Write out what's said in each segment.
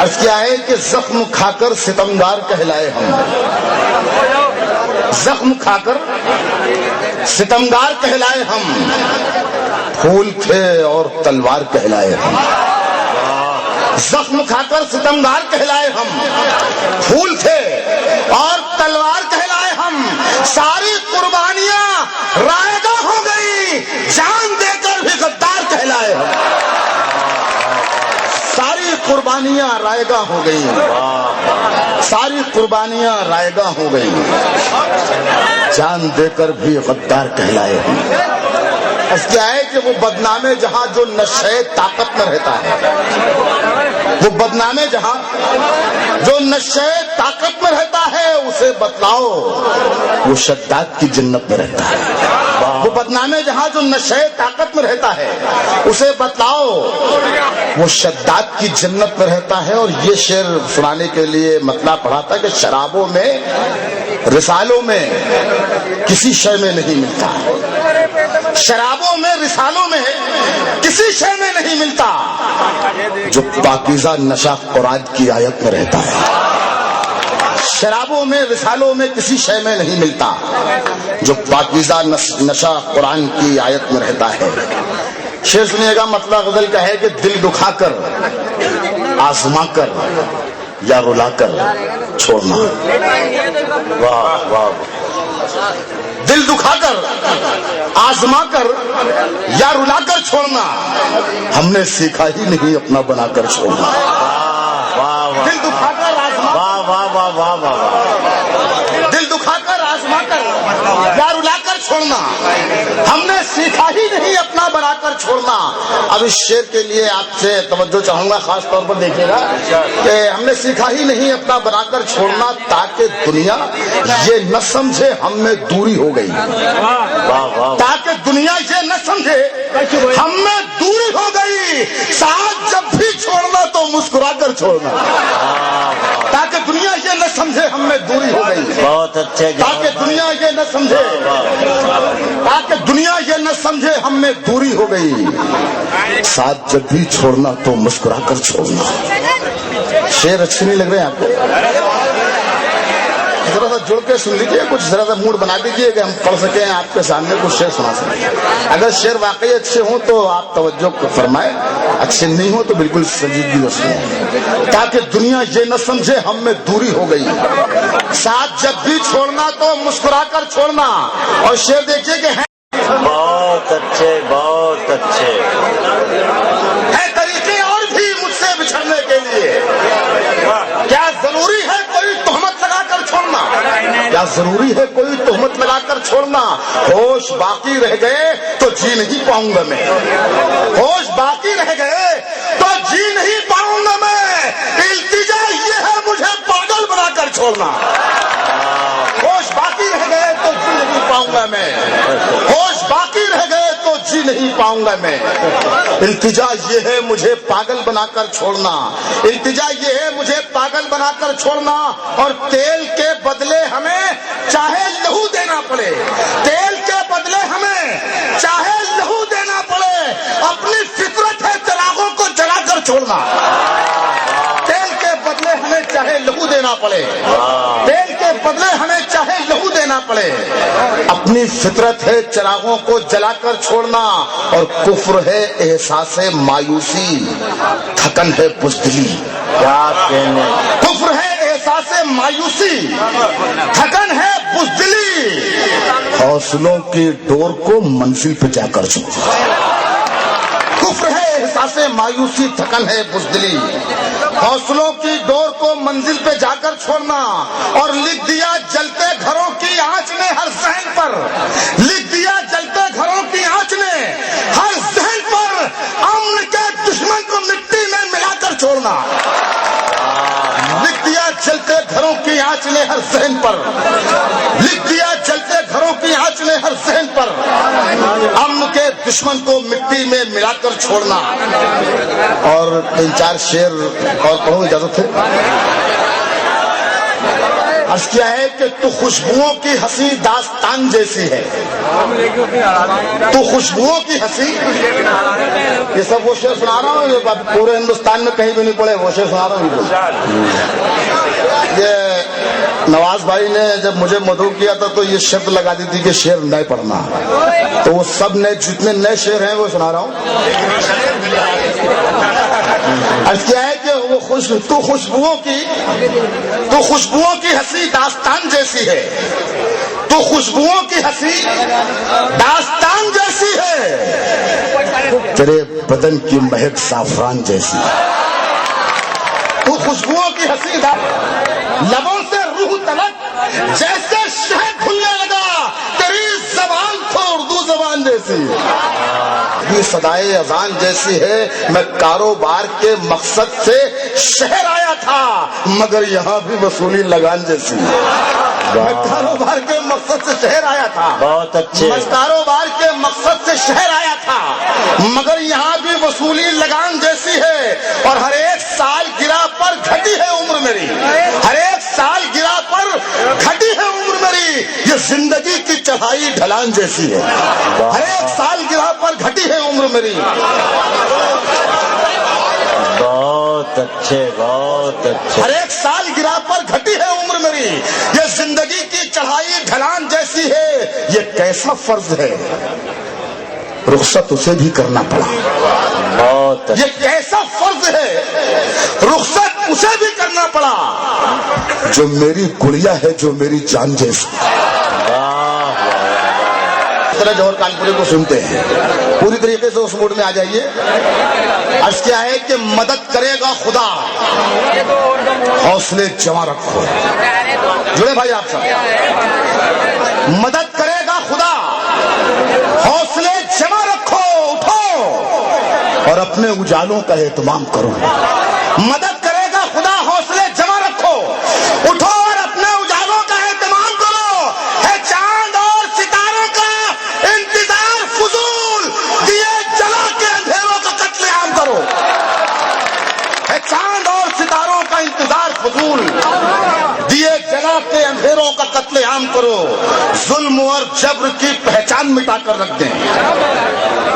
عرض کیا ہے کہ زخم کھا کر ستمگار کہلائے ہم، زخم کھا کر ستمگار کہلائے ہم، پھول تھے اور تلوار کہلائے ہم، زخم کھا کر ستمگار کہلائے ہم، پھول تھے اور تلوار کہلائے ہم، ساری قربانیاں رائگاں ہو گئی، جان دے کر بھی غدار کہلائے ہم، ساری قربانیاں رائگاں ہو گئی، ساری قربانیاں رائگاں ہو گئی، جان دے کر بھی غدار کہلائے ہم۔ اس کیا ہے کہ وہ بدنام جہاں جو نشے طاقت میں رہتا ہے، وہ بدنام جہاں جو نشے طاقت میں رہتا ہے اسے بتلاؤ وہ شداد کی جنت میں رہتا ہے، وہ بدنام جہاں جو نشے طاقت میں رہتا ہے اسے بتلاؤ وہ شداد کی جنت میں رہتا ہے۔ اور یہ شعر سنانے کے لیے مطلب پڑھا تھا کہ شرابوں میں، رسالوں میں کسی شے میں نہیں ملتا، شرابوں میں، رسالوں میں کسی شے میں نہیں ملتا جو پاکیزہ نشہ قرآن کی آیت میں رہتا ہے، شرابوں میں، رسالوں میں کسی شے میں نہیں ملتا جو پاکیزہ نشہ قرآن کی آیت میں رہتا ہے۔ شعر سنیے گا، مطلب غزل کا ہے کہ دل دکھا کر، آزما کر یا رلا کر چھوڑنا، واہ واہ، دل دکھا کر، آزما کر یا رلا کر چھوڑنا، ہم نے سیکھا ہی نہیں اپنا بنا کر چھوڑنا، دل دکھا کر، آزما، دل دکھا کر، آزما کر یا رلا کر چھوڑنا، ہم نے سیکھا ہی نہیں اپنا بنا کر چھوڑنا۔ اب اس شعر کے لیے آپ سے توجہ چاہوں گا، خاص طور پر دیکھیے گا کہ ہم نے سیکھا ہی نہیں اپنا بنا کر چھوڑنا تاکہ دنیا یہ نہ سمجھے ہم میں دوری ہو گئی، تاکہ دنیا یہ نہ سمجھے ہم میں دوری ہو گئی، ساتھ جب بھی چھوڑنا تو مسکرا کر چھوڑنا، تاکہ دنیا یہ نہ سمجھے ہم میں دوری ہو گئی، بہت اچھے، تاکہ دنیا یہ نہ سمجھے، تاکہ دنیا یہ نہ سمجھے ہم میں دوری ہو گئی، ساتھ جب بھی چھوڑنا تو مسکرا کر چھوڑنا۔ شعر اچھے نہیں لگ رہے ہیں آپ کو؟ ذرا سا جڑ کے سن لیجیے، کچھ ذرا سا موڈ بنا دیجیے کہ ہم پڑھ سکیں، آپ کے سامنے کچھ شعر سنا سکیں۔ اگر شعر واقعی اچھے ہوں تو آپ توجہ فرمائیں، اچھے نہیں ہوں تو بالکل سنجیدگی سے سنیں۔ تاکہ دنیا یہ نہ سمجھے ہم میں دوری ہو گئی، ساتھ جب بھی چھوڑنا تو مسکرا کر چھوڑنا۔ اور شعر دیکھیے کہ ہے بہت اچھے، بہت اچھے، طریقے اور بھی مجھ سے بچھڑنے کے لیے، کیا ضروری ہے کوئی تہمت لگا کر چھوڑنا، کیا ضروری ہے کوئی تہمت لگا کر چھوڑنا، ہوش باقی رہ گئے تو جی نہیں پاؤں گا میں، ہوش باقی رہ گئے تو جی نہیں پاؤں گا میں، التجا یہ ہے مجھے پاگل بنا کر چھوڑنا، ہوش باقی رہ گئے تو جی نہیں پاؤں گا میں، ہوش باقی رہ گئے تو جی نہیں پاؤں گا میں، التجا یہ ہے مجھے پاگل بنا کر چھوڑنا، التجا یہ ہے مجھے پاگل بنا کر چھوڑنا۔ اور تیل کے بدلے ہمیں چاہے لہو دینا پڑے، تیل کے بدلے ہمیں چاہے لہو دینا پڑے، اپنی فطرت ہے چراغوں کو جلا کر چھوڑنا، تیل کے بدلے ہمیں چاہے لہو دینا پڑے، تیل کے بدلے ہمیں چاہے لہو دینا پڑے، اپنی فطرت ہے چراغوں کو جلا کر چھوڑنا۔ اور کفر ہے احساس مایوسی، تھکن ہے بزدلی، کیا کہنے، کفر ہے احساس مایوسی، تھکن ہے بزدلی، حوصلوں کی ڈور کو منزل پہ جا کر چھوڑنا، کفر ہے احساس مایوسی، تھکن ہے بزدلی، حوصلوں کی ڈور کو منزل پہ جا کر چھوڑنا۔ اور لکھ دیا جلتے گھروں کی آنچ نے ہر ذہن پر، لکھ دیا جلتے گھروں کی آنچ نے ہر ذہن پر، امن کے دشمن کو مٹی میں ملا کر چھوڑنا، لکھ دیا جلتے گھروں کی آنچ نے ہر ذہن پر، لکھ دیا جلتے گھروں کی آنچ نے ہر ذہن پر، امن کے دشمن کو مٹی میں ملا کر چھوڑنا۔ اور تین چار شعر اور پڑھوں، اجازت ہے؟ عرض کیا ہے کہ تو خوشبوؤں کی ہنسی داستان جیسی ہے. تو خوشبوؤں کی ہنسی، یہ سب وہ شعر سنا رہا ہوں، یہ پورے ہندوستان میں کہیں بھی نہیں پڑے، وہ شعر سنا رہا ہوں. یہ نواز بھائی نے جب مجھے مدعو کیا تھا تو یہ شرط لگا دی تھی کہ شعر نئے پڑھنا، تو وہ سب نئے جتنے نئے شعر ہیں وہ سنا رہا ہوں. عرض کیا ہے کہ وہ تو خوشبوؤں کی ہنسی داستان جیسی ہے، تو خوشبوؤں کی ہنسی داستان جیسی ہے، تیرے بدن کی مہک زعفران جیسی ہے. تو خوشبوؤں کی ہنسی لبوں سے روح تلک جیسے شہد کھلنے لگا، تیری زبان تو اردو زبان جیسی، یہ صدائے اذان جیسی ہے. میں کاروبار کے مقصد سے شہر آیا تھا مگر یہاں بھی وصولی لگان جیسی. میں کاروبار کے مقصد سے شہر آیا تھا، بہت اچھے. میں کاروبار کے مقصد سے شہر آیا تھا مگر یہاں بھی وصولی لگان جیسی ہے. اور ہر ایک سال گرا پر گھٹی ہے عمر میری، ہر ایک سال گرا پر گھٹی ہے عمر میری، یہ زندگی کی چڑھائی ڈھلان جیسی ہے. ہر ایک سال گرا پر گھٹی ہے عمر میری. بہت اچھے، بہت اچھے. ہر ایک سال گرا پر گھٹی ہے عمر میری، یہ زندگی کی چڑھائی ڈھلان جیسی ہے. یہ کیسا فرض ہے رخصت اسے بھی کرنا پڑا. بہت یہ کیسا فرض ہے رخصت اسے بھی کرنا پڑا، جو میری گڑیا ہے، جو میری جان جیسی. جوہر کانپوری کو سنتے ہیں، پوری طریقے سے اس موڈ میں آ جائیے. عرض کیا ہے کہ مدد کرے گا خدا، حوصلے جمع رکھو. جڑے بھائی آپ سب، مدد کرے گا خدا، حوصلے جمع رکھو، اٹھو اور اپنے اجالوں کا اہتمام کرو. مدد کرے گا خدا، حوصلے جمع رکھو، اٹھو اور اپنے اجالوں کا اہتمام کرو. ہے چاند اور ستاروں کا انتظار فضول، دیے جلا کے اندھیروں کا قتل عام کرو. ہے چاند اور ستاروں کا انتظار فضول، دیے جلا کے اندھیروں کا قتل عام کرو. ظلم اور جبر کی پہچان مٹا کر رکھ دیں،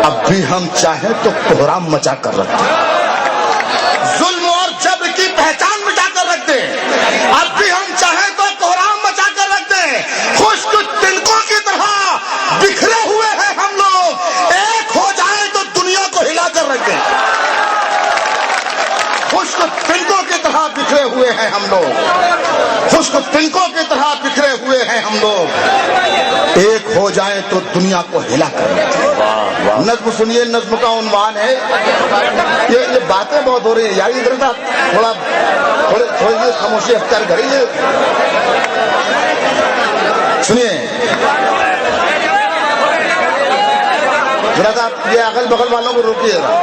اب بھی ہم چاہیں تو کوہرام مچا کر رکھ دیں. ظلم اور جبر کی پہچان مٹا کر رکھ دیں، اب بھی ہم چاہیں تو کوہرام مچا کر رکھ دیں. خشک تنکوں کی طرح بکھرے ہوئے ہیں ہم لوگ، ایک ہو جائیں تو دنیا کو ہلا کر رکھ دیں. خشک تنکوں کی طرح بکھرے ہوئے ہیں ہم لوگ، خشک تنکوں کی طرح بکھرے ہوئے ہیں ہم لوگ، ایک ہو جائیں تو دنیا کو ہلا کر رکھ دیں. نظم سنیے، نظم کا عنوان ہے، یہ باتیں بہت ہو رہی ہیں یار، ادھر تھا تھوڑی دیر خاموشی اختیار کریے. سنیے ذرا سا، یہ اگل بغل والوں کو روکیے ذرا،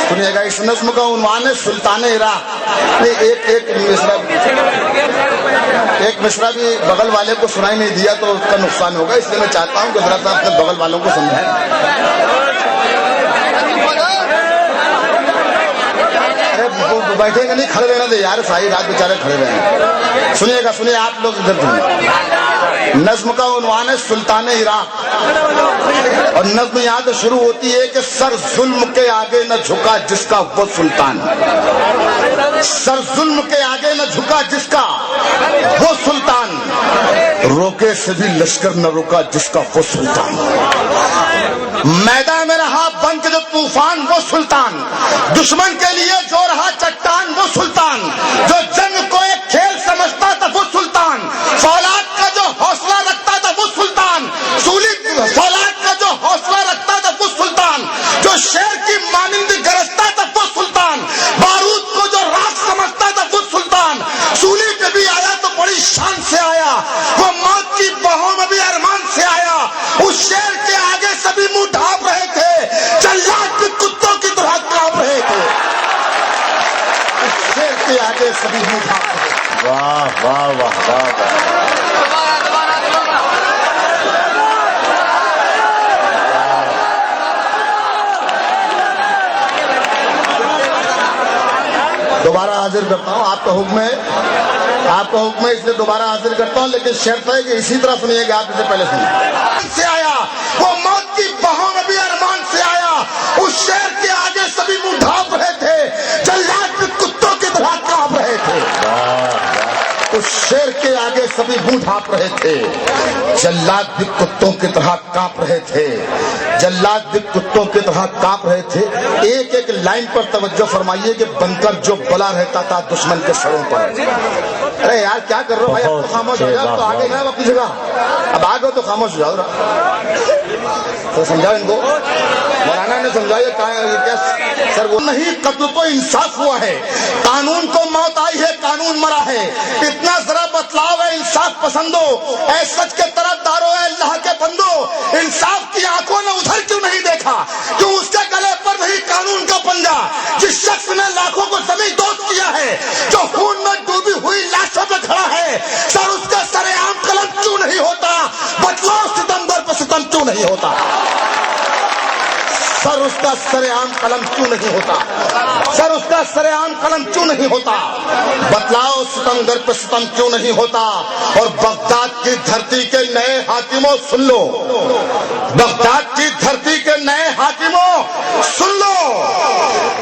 سنیے گا. اس نظم کا عنوان ہے سلطان عراق. ایک مصرع بھی بغل والے کو سنائی نہیں دیا تو اس کا نقصان ہوگا، اس لیے میں چاہتا ہوں کہ ذرا سا اپنے بغل والوں کو سمجھائیں. ارے بیٹھے گا نہیں، کھڑے رہنا دے یار، ساری رات بیچارے کھڑے رہے. سنیے گا، سنیے آپ لوگ ادھر سنیے. نظم کا عنوان ہے سلطان عراق، اور نظم یہاں سے شروع ہوتی ہے کہ سر ظلم کے آگے نہ جھکا جس کا وہ سلطان. سر ظلم کے آگے نہ جھکا جس کا وہ سلطان، روکے سے بھی لشکر نہ روکا جس کا وہ سلطان. میدان میں رہا بن کے جو طوفان وہ سلطان، دشمن کے لیے جو رہا چٹان وہ سلطان، جو جنگ کو ایک کھیل سمجھتا تھا وہ سلطان، فولاد کا جو حوصلہ رکھتا تھا وہ سلطان، فولاد کا جو حوصلہ رکھتا تھا وہ سلطان، جو شیر کی مانند گرجتا تھا وہ سلطان، بارود کو جو راک سمجھتا تھا وہ سلطان، سولی پہ بھی آیا تو بڑی شان سے آیا، وہ موت کی باہوں میں بھی ارمان سے آیا. اس شیر کے آگے سبھی منہ ڈھانپ رہے تھے، جلاد بھی کتوں کی طرح کانپ رہے تھے. اس شیر کے آگے سبھی منہ ڈھانپ رہے تھے. واہ واہ واہ واہ. دوبارہ حاضر کرتا ہوں، آپ کا حکم ہے آپ کو حکم اس لیے دوبارہ حاضر کرتا ہوں، لیکن شرط ہے کہ اسی طرح سنیے گا، آپ اسے پہلے سنیے. سے آیا وہ موت کی بہوں میں بھی ارمان سے آیا، اس شیر کے آگے سبھی منہ ڈھانپ رہے تھے، جلاد بھی کتوں کی طرح کانپ رہے تھے. اس شیر کے آگے سبھی منہ ڈھانپ رہے تھے، جلاد بھی کتوں کی طرح کانپ رہے تھے، جلاد بھی کتوں کی طرح کانپ رہے تھے. ایک ایک لائن پر توجہ فرمائیے کہ بنکر جو بلا رہتا تھا دشمن کے سروں پر. ارے یار کیا کر رہے ہو بھائی، اب تو خاموش ہو جاؤ، تو آگے گئے اپنی جگہ، اب آگے تو خاموش ہو جاؤ. تو سمجھاؤ ان کو، مولانا نے سمجھایا کیا سر؟ وہ نہیں، قتل تو انصاف ہوا ہے، قانون کو موت آئی ہے، قانون مرا ہے. اتنا ذرا بتلاؤ ہے انصاف پسندو، اے سچ کے طرف دارو، اے اللہ کے بندو، انصاف کی آنکھوں نے ادھر کیوں نہیں دیکھا؟ کیوں اس کے گلے پر نہیں قانون کا پنجا؟ جس شخص نے لاکھوں کو زمین دوست کیا ہے، جو خون میں ڈوبی ہوئی لاشوں پہ کھڑا ہے، سر اس کا سر عام قلم کیوں نہیں ہوتا؟ بتلاؤ ستمگر پہ ستم کیوں نہیں ہوتا؟ سر اس کا سر عام قلم کیوں نہیں ہوتا؟ سر اس کا سر عام قلم کیوں نہیں ہوتا؟ بتلاؤ ستمگر پہ ستم کیوں نہیں ہوتا؟ اور بغداد کی دھرتی کے نئے حاکموں سن لو، بغداد کی دھرتی کے نئے حاکموں سن لو،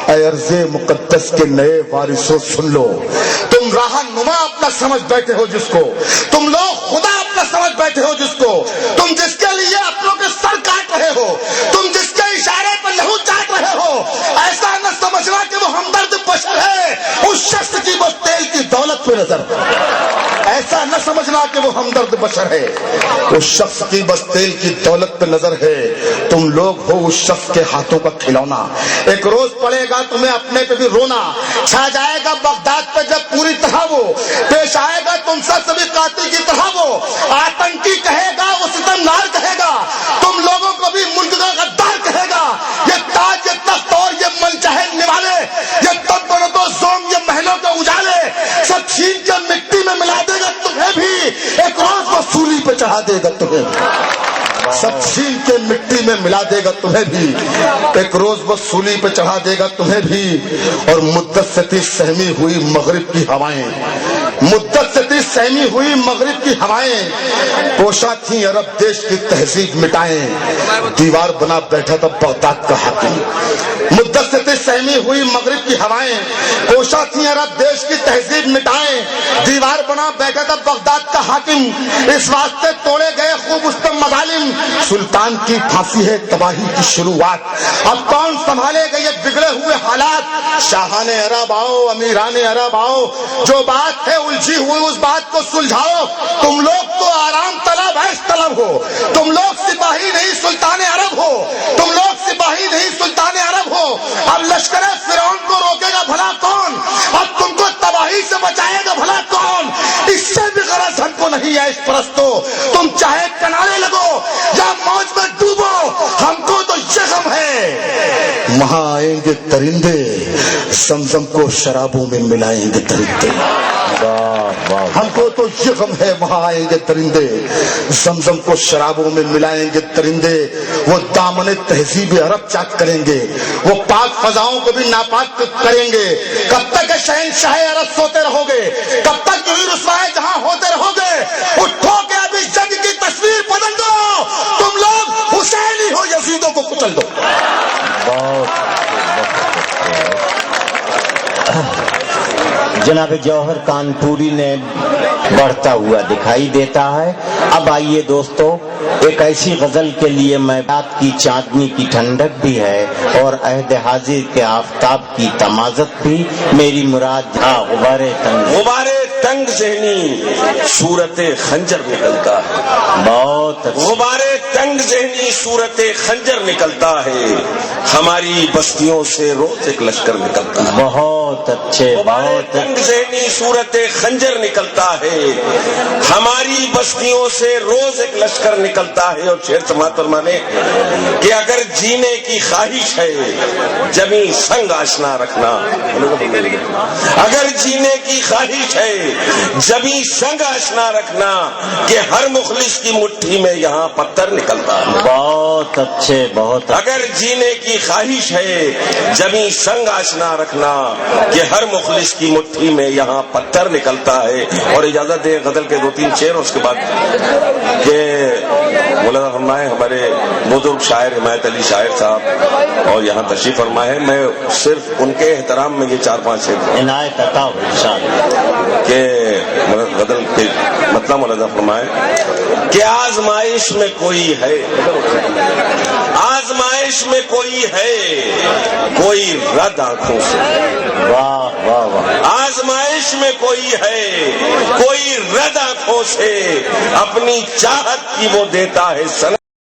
اے ارض مقدس کے نئے وارثوں سن لو. تم راہ نما اپنا سمجھ بیٹھے ہو جس کو، تم لوگ خدا اپنا سمجھ بیٹھے ہو جس کو، تم جس کے لیے اپنوں کے سر کاٹ رہے ہو، تم جس کے اشارے پر لہو چاٹ رہے ہو، ایسا نہ سمجھنا کہ وہ ہمدرد بشر ہے، اس شخص کی بس تیل کی دولت پہ نظر. ایسا نہ سمجھنا کہ وہ ہمدرد بشر ہے، اس شخص کی بس تیل کی دولت پہ نظر ہے. تم لوگ ہو اس شخص کے ہاتھوں کا کھلونا. ایک روز پڑے گا تمہیں اپنے پہ بھی رونا، چھا جائے گا بغداد پہ جب پوری طرح وہ پیش آئے گا تم سبھی قاتل کی طرح، وہ آتنکی کہے گا، وہ ستمگار کہے گا، تم لوگوں کو بھی ملک کا غدار کہے گا. یہ تاج، یہ تخت اور یہ من چاہے نوالے، یہ تبرت و زوم، یہ محلوں کے اجالے سب چھین کے مٹی میں ملا دے گا تمہیں بھی، ایک روز وہ سولی پہ چڑھا دے گا تمہیں. سب چھین کے مٹی میں ملا دے گا تمہیں بھی، ایک روز وہ سولی پہ چڑھا دے گا تمہیں بھی. اور مدت سے تھی سہمی ہوئی مغرب کی ہوائیں، مدت سے تھی سہمی ہوئی مغرب کی ہوائیں، پوشا تھی عرب دیش کی تہذیب مٹائیں، دیوار بنا بیٹھا تھا بغداد کا حاکم. مدت سے تھی سہمی ہوئی مغرب کی ہوائیں، پوشا تھی عرب دیش کی تہذیب مٹائیں، دیوار بنا بیٹھا تھا بغداد کا حاکم. اس واسطے توڑے گئے خوب اس پر مظالم، سلطان کی پھانسی ہے تباہی کی شروعات. اب کون سنبھالے گا یہ بگڑے ہوئے حالات؟ شاہان عرب آؤ، امیران عرب آؤ، جو بات ہے الجھی ہوئی اس بات کو سلجھاؤ. تم لوگ تو آرام طلب، عیش طلب ہو، تم لوگ سپاہی نہیں سلطان عرب ہو، تم لوگ سپاہی نہیں سلطان عرب ہو. اب لشکر فرعون کو روکے گا بھلا کون؟ اب تم کو تباہی سے بچائے گا بھلا کون؟ اس سے بھی غرض ہم کو نہیں ہے عیش پرستو. تم چاہے کنارے لگو یا موج میں ڈوبو، ہم کو تو یہ غم ہے. وہاں آئیں گے درندے، زمزم کو شرابوں میں ملائیں گے درندے. ہم کو تو یہ غم ہے، وہاں آئیں گے درندے، زمزم کو شرابوں میں ملائیں گے درندے. وہ دامن تہذیب عرب چاک کریں گے، وہ پاک فضاؤں کو بھی ناپاک کریں گے. کب تک شہنشاہ عرب سوتے رہو گے؟ کب تک یہی رسوائے جہاں ہوتے رہو گے؟ اٹھو کہ ابھی جنگ کی تصویر بدل دو، تم لوگ حسین ہی ہو، یزیدوں کو کچل دو. جناب جوہر کانپوری نے بڑھتا ہوا دکھائی دیتا ہے. اب آئیے دوستو، ایک ایسی غزل کے لیے میں رات کی چاندنی کی ٹھنڈک بھی ہے اور عہد حاضر کے آفتاب کی تمازت بھی میری مراد. غبارے تنگ ذہنی صورت خنجر نکلتا ہے، بہت غبارے تنگ ذہنی صورت خنجر نکلتا ہے، ہماری بستیوں سے روز ایک لشکر نکلتا ہے. بہت اچھے، غبارے بہت تنگ ذہنی صورت خنجر نکلتا ہے، ہماری بستیوں سے روز ایک لشکر نکلتا ہے. اور شعر سماعت فرمانے کہ اگر جینے کی خواہش ہے جمی سنگ آشنا رکھنا، اگر جینے کی خواہش ہے جبھی سنگ آشنا رکھنا کہ ہر مخلص کی مٹھی میں یہاں پتھر نکلتا ہے. بہت اچھے، بہت اگر جینے کی خواہش ہے جبھی سنگ آشنا رکھنا کہ ہر مخلص کی مٹھی میں یہاں پتھر نکلتا ہے. اور اجازت دیں غزل کے 2-3 شعر اس کے بعد کہ مولانا فرمائے ہمارے بزرگ شاعر حمایت علی شاعر صاحب اور یہاں تشریف فرما ہے. میں صرف ان کے احترام میں یہ 4-5 شعر عنایت عطا ہو انشاءاللہ. کہ غزل کے مطلب مولانا فرمائے کہ آزمائش میں کوئی ہے، آزمائش میں کوئی ہے، کوئی رد آنکھوں سے. واہ واہ واہ. آزمائش میں کوئی ہے، کوئی رد آنکھوں سے، اپنی چاہت کی وہ دیتا ہے سنگ.